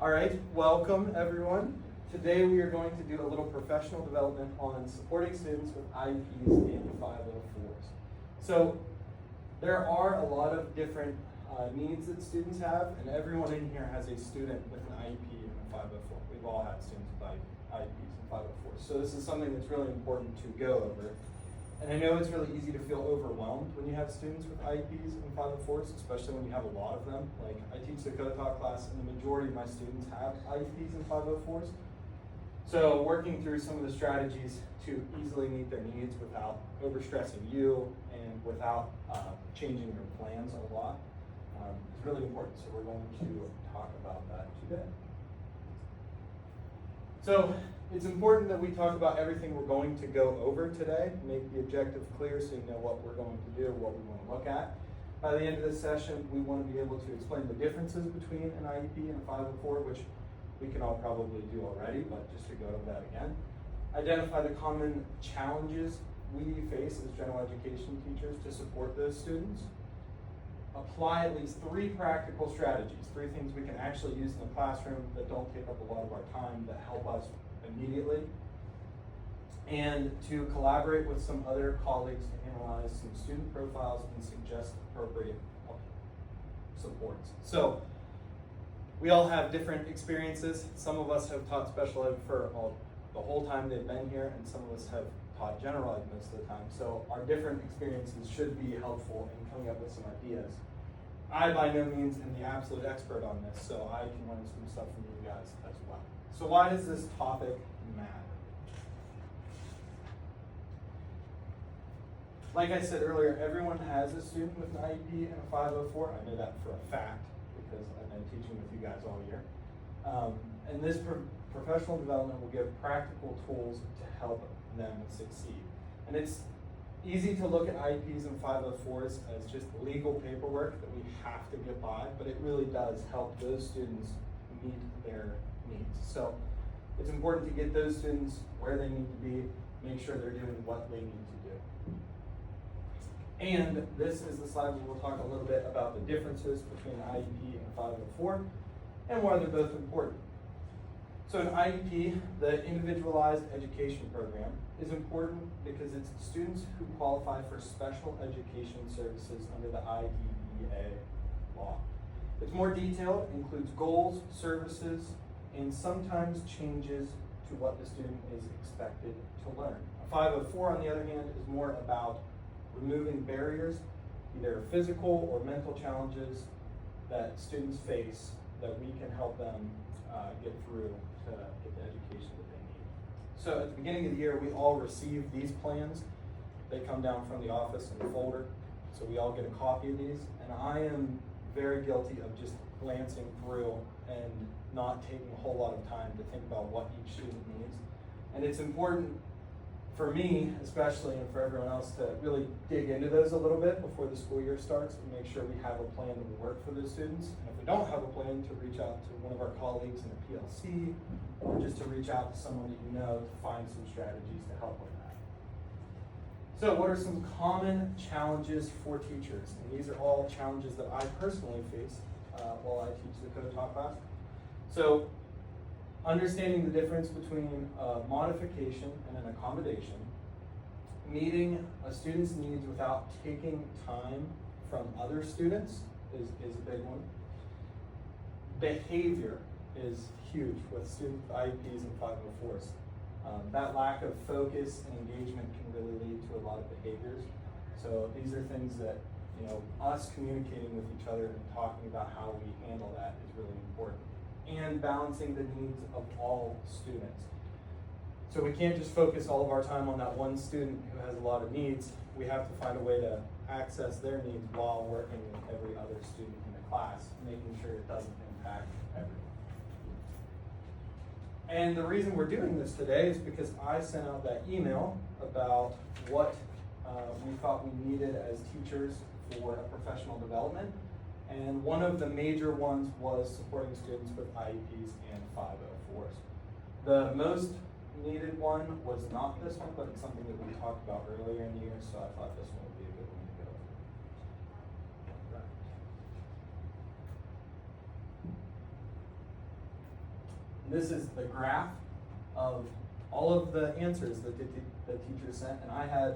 All right, welcome everyone. Today we are going to do a little professional development on supporting students with IEPs and 504s. So there are a lot of different needs that students have, and everyone in here has a student with an IEP and a 504. We've all had students with IEPs and 504s. So this is something that's really important to go over. And I know it's really easy to feel overwhelmed when you have students with IEPs and 504s, especially when you have a lot of them. Like, I teach the co-taught class, and the majority of my students have IEPs and 504s. So working through some of the strategies to easily meet their needs without overstressing you and without changing your plans a lot is really important. So we're going to talk about that today. So it's important that we talk about everything we're going to go over today, make the objective clear so you know what we're going to do, what we want to look at. By the end of this session, we want to be able to explain the differences between an IEP and a 504, which we can all probably do already, but just to go over that again. Identify the common challenges we face as general education teachers to support those students. Apply at least 3 practical strategies, 3 things we can actually use in the classroom that don't take up a lot of our time, that help us immediately. And to collaborate with some other colleagues to analyze some student profiles and suggest appropriate supports. So we all have different experiences. Some of us have taught special ed for the whole time they've been here, and some of us have taught general ed most of the time. So our different experiences should be helpful in coming up with some ideas. I by no means am the absolute expert on this, so I can learn some stuff from you guys as well. So why does this topic matter? Like I said earlier, everyone has a student with an IEP and a 504. I know that for a fact because I've been teaching with you guys all year. And this professional development will give practical tools to help them succeed. And it's easy to look at IEPs and 504s as just legal paperwork that we have to get by, but it really does help those students meet their needs. So it's important to get those students where they need to be, make sure they're doing what they need to do. And this is the slide where we'll talk a little bit about the differences between an IEP and a 504 and why they're both important. So an IEP, the Individualized Education Program, is important because it's students who qualify for special education services under the IDEA law. It's more detailed, includes goals, services, and sometimes changes to what the student is expected to learn. A 504, on the other hand, is more about removing barriers, either physical or mental challenges that students face that we can help them get through to get the education that they need. So at the beginning of the year, we all receive these plans. They come down from the office in a folder, so we all get a copy of these. And I am very guilty of just glancing through and not taking a whole lot of time to think about what each student needs. And it's important for me, especially, and for everyone else, to really dig into those a little bit before the school year starts and make sure we have a plan that will work for those students. And if we don't have a plan, to reach out to one of our colleagues in a PLC, or just to reach out to someone that you know to find some strategies to help with that. So what are some common challenges for teachers? And these are all challenges that I personally face while I teach the co-taught class. So understanding the difference between a modification and an accommodation, meeting a student's needs without taking time from other students is a big one. Behavior is huge with student IEPs and 504s. That lack of focus and engagement can really lead to a lot of behaviors. So these are things that, us communicating with each other and talking about how we handle that is really important. And balancing the needs of all students. So we can't just focus all of our time on that one student who has a lot of needs. We have to find a way to access their needs while working with every other student in the class, making sure it doesn't impact everyone. And the reason we're doing this today is because I sent out that email about what we thought we needed as teachers for a professional development. And one of the major ones was supporting students with IEPs and 504s. The most needed one was not this one, but it's something that we talked about earlier in the year, so I thought this one would be a good one to go over. This is the graph of all of the answers that the teacher sent, and I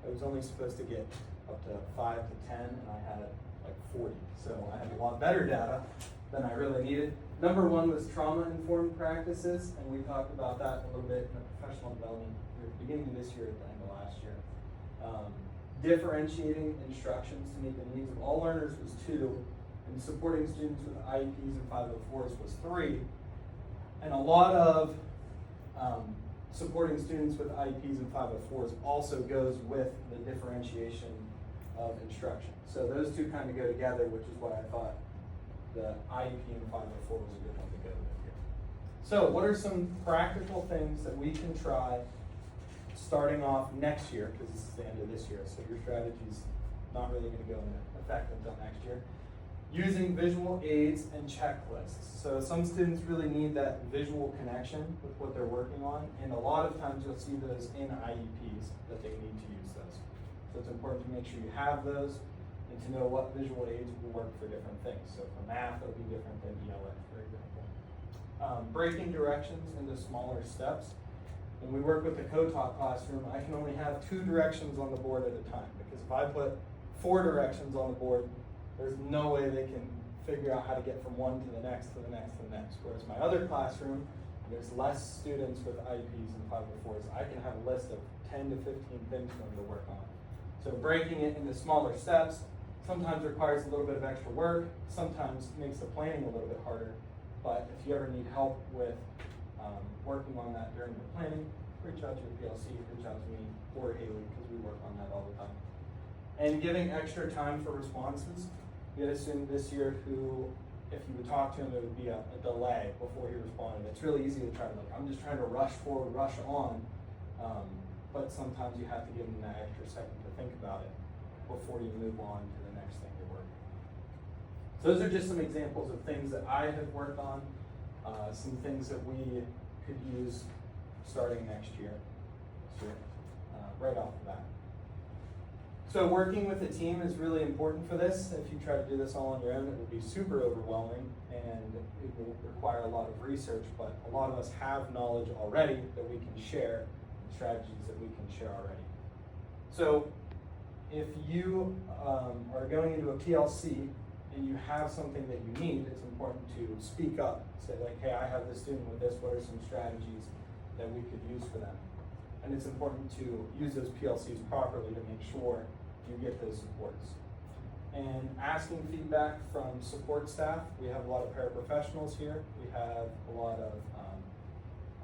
was only supposed to get up to 5 to 10, and I had like 40. So I had a lot better data than I really needed. Number one was trauma-informed practices, and we talked about that a little bit in the professional development at the beginning of this year, at the end of last year. Differentiating instructions to meet the needs of all learners was 2, and supporting students with IEPs and 504s was 3. And a lot of supporting students with IEPs and 504s also goes with the differentiation of instruction. So those two kind of go together, which is why I thought the IEP and 504 was a good one to go with here. So what are some practical things that we can try starting off next year, because this is the end of this year, so your strategy's not really going to go into effect until next year. Using visual aids and checklists. So some students really need that visual connection with what they're working on, and a lot of times you'll see those in IEPs that they need to use those. So it's important to make sure you have those and to know what visual aids will work for different things. So for math, it'll be different than ELA, for example. Breaking directions into smaller steps. When we work with the co-taught classroom, I can only have 2 directions on the board at a time, because if I put 4 directions on the board, there's no way they can figure out how to get from one to the next, to the next, to the next. Whereas my other classroom, there's less students with IEPs and 504s. I can have a list of 10 to 15 things for them to work on. So breaking it into smaller steps sometimes requires a little bit of extra work, sometimes makes the planning a little bit harder. But if you ever need help with working on that during the planning, reach out to your PLC, reach out to me or Haley, because we work on that all the time. And giving extra time for responses. We had a student this year who, if you would talk to him, there would be a delay before he responded. It's really easy to try to, I'm just trying to rush forward, rush on, but sometimes you have to give them that extra second to think about it before you move on to the next thing you're working on. So those are just some examples of things that I have worked on, some things that we could use starting next year, right off the bat. So working with a team is really important for this. If you try to do this all on your own, it will be super overwhelming and it will require a lot of research, but a lot of us have knowledge already that we can share, strategies that we can share already. So if you are going into a PLC and you have something that you need, it's important to speak up. Say like, hey, I have this student with this, what are some strategies that we could use for them? And it's important to use those PLCs properly to make sure you get those supports. And asking feedback from support staff. We have a lot of paraprofessionals here. We have a lot of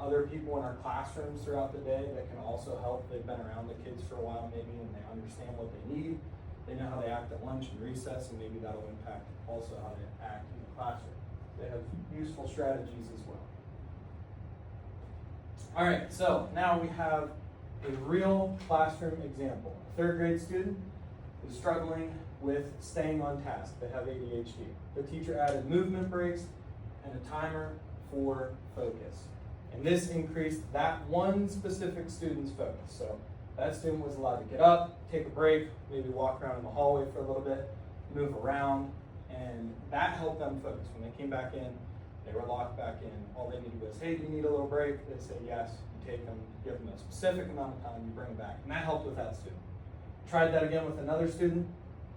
other people in our classrooms throughout the day that can also help. They've been around the kids for a while maybe, and they understand what they need. They know how they act at lunch and recess, and maybe that'll impact also how they act in the classroom. They have useful strategies as well. All right, so now we have a real classroom example. A 3rd grade student is struggling with staying on task. They have ADHD. The teacher added movement breaks and a timer for focus. And this increased that one specific student's focus. So that student was allowed to get up, take a break, maybe walk around in the hallway for a little bit, move around, and that helped them focus. When they came back in, they were locked back in. All they needed was, hey, do you need a little break? They say yes. You take them, give them a specific amount of time, you bring them back. And that helped with that student. Tried that again with another student.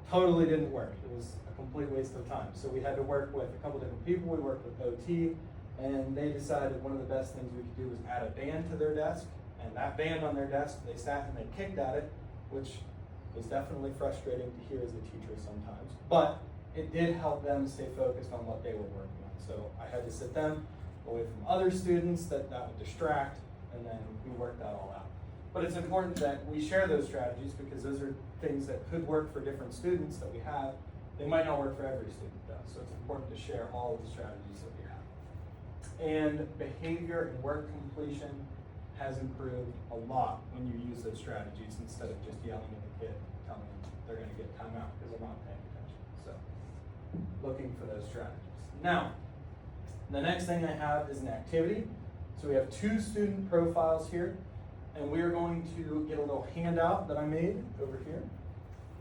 Totally didn't work. It was a complete waste of time. So we had to work with a couple different people. We worked with OT, and they decided one of the best things we could do was add a band to their desk. And that band on their desk, they sat and they kicked at it, which was definitely frustrating to hear as a teacher sometimes. But it did help them stay focused on what they were working on. So I had to sit them away from other students that would distract, and then we worked that all out. But it's important that we share those strategies, because those are things that could work for different students that we have. They might not work for every student though, so it's important to share all of the strategies that we have. And behavior and work completion has improved a lot when you use those strategies instead of just yelling at the kid, telling them they're going to get time out because they're not paying attention. So looking for those strategies. Now, the next thing I have is an activity. So we have 2 student profiles here, and we are going to get a little handout that I made over here.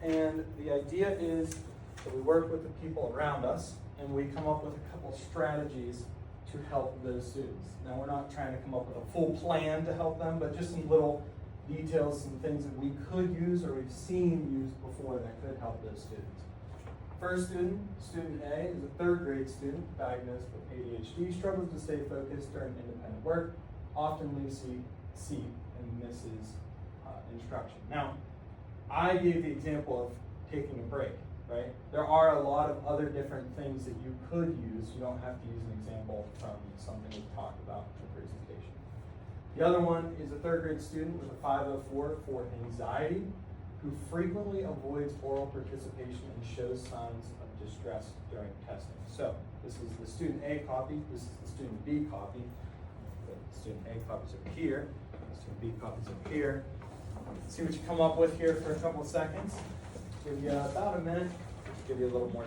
And the idea is that we work with the people around us, and we come up with a couple strategies to help those students. Now, we're not trying to come up with a full plan to help them, but just some little details, some things that we could use or we've seen used before that could help those students. First student, student A, is a third grade student diagnosed with ADHD, struggles to stay focused during independent work, often leaves seat and misses instruction. Now, I gave the example of taking a break, right? There are a lot of other different things that you could use. You don't have to use an example from something we've talked about in the presentation. The other one is a third grade student with a 504 for anxiety, who frequently avoids oral participation and shows signs of distress during testing. So this is the student A copy, this is the student B copy. The student A copy's up here, the student B copy's up here. See what you come up with here for a couple of seconds. Give you about a minute, give you a little more